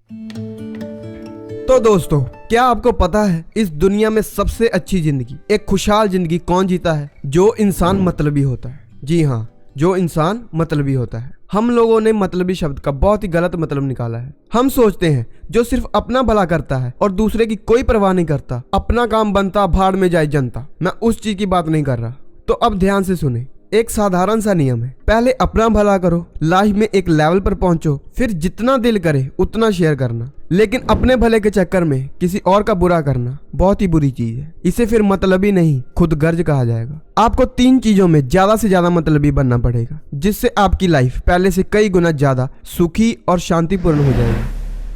तो दोस्तों, क्या आपको पता है इस दुनिया में सबसे अच्छी जिंदगी, एक खुशहाल जिंदगी कौन जीता है? जो इंसान मतलबी होता है। जी हाँ, जो इंसान मतलबी होता है। हम लोगों ने मतलबी शब्द का बहुत ही गलत मतलब निकाला है। हम सोचते हैं जो सिर्फ अपना भला करता है और दूसरे की कोई परवाह नहीं करता, अपना काम बनता भाड़ में जाए जनता। मैं उस चीज की बात नहीं कर रहा। तो अब ध्यान से सुने, एक साधारण सा नियम है, पहले अपना भला करो, लाइफ में एक लेवल पर पहुंचो, फिर जितना दिल करे उतना शेयर करना। लेकिन अपने भले के चक्कर में किसी और का बुरा करना बहुत ही बुरी चीज है। इसे फिर मतलबी नहीं, खुद गर्ज कहा जाएगा। आपको 3 चीजों में ज्यादा से ज्यादा मतलबी बनना पड़ेगा, जिससे आपकी लाइफ पहले से कई गुना ज्यादा सुखी और शांतिपूर्ण हो जाएगी।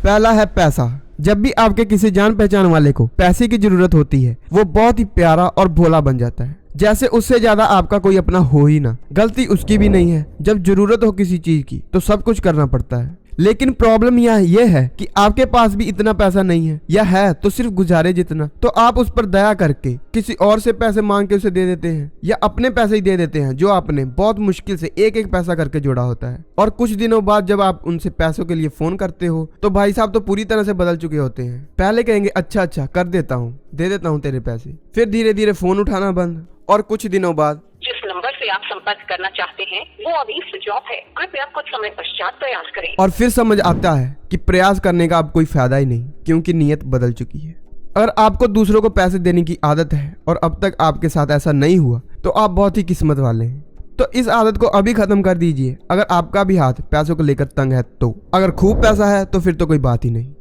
पहला है पैसा। जब भी आपके किसी जान पहचान वाले को पैसे की जरूरत होती है, वो बहुत ही प्यारा और भोला बन जाता है, जैसे उससे ज्यादा आपका कोई अपना हो ही ना। गलती उसकी भी नहीं है, जब जरूरत हो किसी चीज की तो सब कुछ करना पड़ता है। लेकिन प्रॉब्लम यह है कि आपके पास भी इतना पैसा नहीं है, या है तो सिर्फ गुजारे जितना। तो आप उस पर दया करके किसी और से पैसे मांग के उसे दे देते हैं, या अपने पैसे ही दे देते हैं जो आपने बहुत मुश्किल से एक एक पैसा करके जोड़ा होता है। और कुछ दिनों बाद जब आप उनसे पैसों के लिए फोन करते हो तो भाई साहब तो पूरी तरह से बदल चुके होते हैं। पहले कहेंगे अच्छा कर देता हूँ, दे देता हूँ तेरे पैसे, फिर धीरे धीरे फोन उठाना बंद, और कुछ दिनों बाद जिस नंबर से आप संपर्क करना चाहते हैं वो अभी स्विच ऑफ है, कृपया कुछ समय पश्चात प्रयास करें। और फिर समझ आता है कि प्रयास करने का अब कोई फायदा ही नहीं, क्योंकि नीयत बदल चुकी है। अगर आपको दूसरों को पैसे देने की आदत है और अब तक आपके साथ ऐसा नहीं हुआ तो आप बहुत ही किस्मत वाले हैं। तो इस आदत को अभी खत्म कर दीजिए। अगर आपका भी हाथ पैसों को लेकर तंग है तो, अगर खूब पैसा है तो फिर तो कोई बात ही नहीं।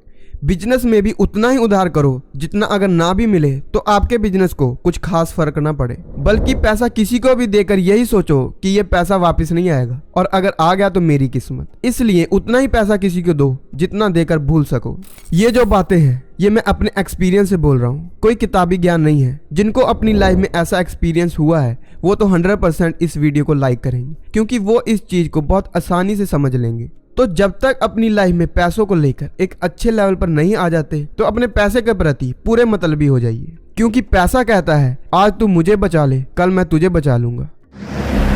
बिजनेस में भी उतना ही उधार करो जितना अगर ना भी मिले तो आपके बिजनेस को कुछ खास फर्क ना पड़े, बल्कि पैसा किसी को भी देकर यही सोचो कि ये पैसा वापस नहीं आएगा, और अगर आ गया तो मेरी किस्मत। इसलिए उतना ही पैसा किसी को दो जितना देकर भूल सको। ये जो बातें हैं ये मैं अपने एक्सपीरियंस से बोल रहा हूँ, कोई किताबी ज्ञान नहीं है। जिनको अपनी लाइफ में ऐसा एक्सपीरियंस हुआ है वो तो 100% इस वीडियो को लाइक करेंगे, क्योंकि वो इस चीज को बहुत आसानी से समझ लेंगे। तो जब तक अपनी लाइफ में पैसों को लेकर एक अच्छे लेवल पर नहीं आ जाते तो अपने पैसे के प्रति पूरे मतलबी हो जाइए, क्योंकि पैसा कहता है आज तू मुझे बचा ले, कल मैं तुझे बचा लूंगा।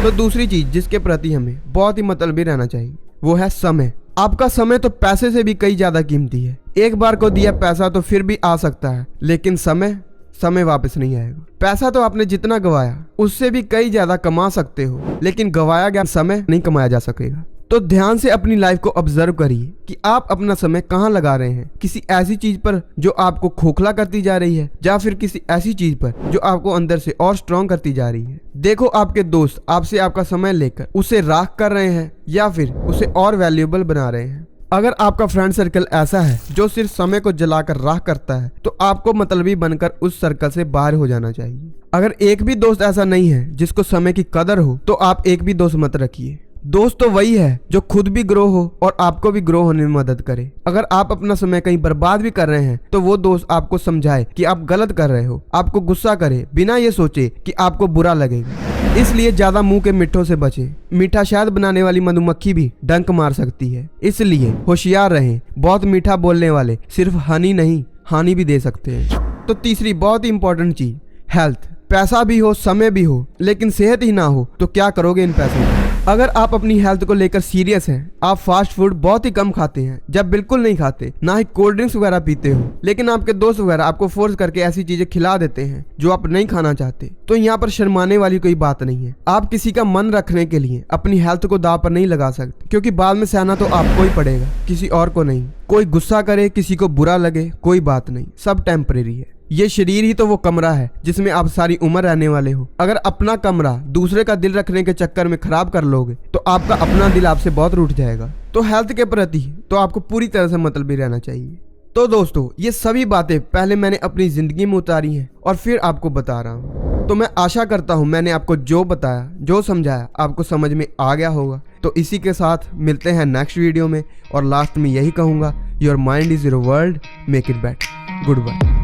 तो दूसरी चीज जिसके प्रति हमें बहुत ही मतलबी रहना चाहिए वो है समय। आपका समय तो पैसे से भी कई ज्यादा कीमती है। एक बार को दिया पैसा तो फिर भी आ सकता है, लेकिन समय वापस नहीं आएगा। पैसा तो आपने जितना गवाया उससे भी कई ज्यादा कमा सकते हो, लेकिन गवाया गया समय नहीं कमाया जा सकेगा। तो ध्यान से अपनी लाइफ को ऑब्जर्व करिए कि आप अपना समय कहाँ लगा रहे हैं। किसी ऐसी चीज पर जो आपको खोखला करती जा रही है, या फिर किसी ऐसी चीज पर जो आपको अंदर से और स्ट्रॉन्ग करती जा रही है। देखो आपके दोस्त आपसे आपका समय लेकर उसे राख कर रहे हैं या फिर उसे और वैल्यूएबल बना रहे हैं। अगर आपका फ्रेंड सर्कल ऐसा है जो सिर्फ समय को जलाकर राख करता है तो आपको मतलबी बनकर उस सर्कल से बाहर हो जाना चाहिए। अगर एक भी दोस्त ऐसा नहीं है जिसको समय की कदर हो तो आप एक भी दोस्त मत रखिए। दोस्त तो वही है जो खुद भी ग्रो हो और आपको भी ग्रो होने में मदद करे। अगर आप अपना समय कहीं बर्बाद भी कर रहे हैं तो वो दोस्त आपको समझाए कि आप गलत कर रहे हो, आपको गुस्सा करे बिना ये सोचे कि आपको बुरा लगेगा। इसलिए ज्यादा मुंह के मिठों से बचें। मीठा शहद बनाने वाली मधुमक्खी भी डंक मार सकती है, इसलिए होशियार रहें। बहुत मीठा बोलने वाले सिर्फ हनी नहीं हानि भी दे सकते हैं। तो तीसरी बहुत ही इंपॉर्टेंट चीज, हेल्थ। पैसा भी हो, समय भी हो, लेकिन सेहत ही ना हो तो क्या करोगे इन पैसों का? अगर आप अपनी हेल्थ को लेकर सीरियस हैं, आप फास्ट फूड बहुत ही कम खाते हैं, जब बिल्कुल नहीं खाते, ना ही कोल्ड ड्रिंक्स वगैरह पीते हो, लेकिन आपके दोस्त वगैरह आपको फोर्स करके ऐसी चीजें खिला देते हैं जो आप नहीं खाना चाहते, तो यहाँ पर शर्माने वाली कोई बात नहीं है। आप किसी का मन रखने के लिए अपनी हेल्थ को दांव पर नहीं लगा सकते, क्योंकि बाद में सहना तो आपको ही पड़ेगा, किसी और को नहीं। कोई गुस्सा करे, किसी को बुरा लगे, कोई बात नहीं, सब टेम्परेरी है। ये शरीर ही तो वो कमरा है जिसमें आप सारी उम्र रहने वाले हो। अगर अपना कमरा दूसरे का दिल रखने के चक्कर में खराब कर लोगे तो आपका अपना दिल आपसे बहुत रूठ जाएगा। तो हेल्थ के प्रति तो आपको पूरी तरह से मतलबी रहना चाहिए। तो दोस्तों, ये सभी बातें पहले मैंने अपनी जिंदगी में उतारी हैं और फिर आपको बता रहा हूँ। तो मैं आशा करता हूँ मैंने आपको जो बताया, जो समझाया, आपको समझ में आ गया होगा। तो इसी के साथ मिलते हैं नेक्स्ट वीडियो में, और लास्ट में यही कहूँगा, your mind is your world, make it better. Good bye.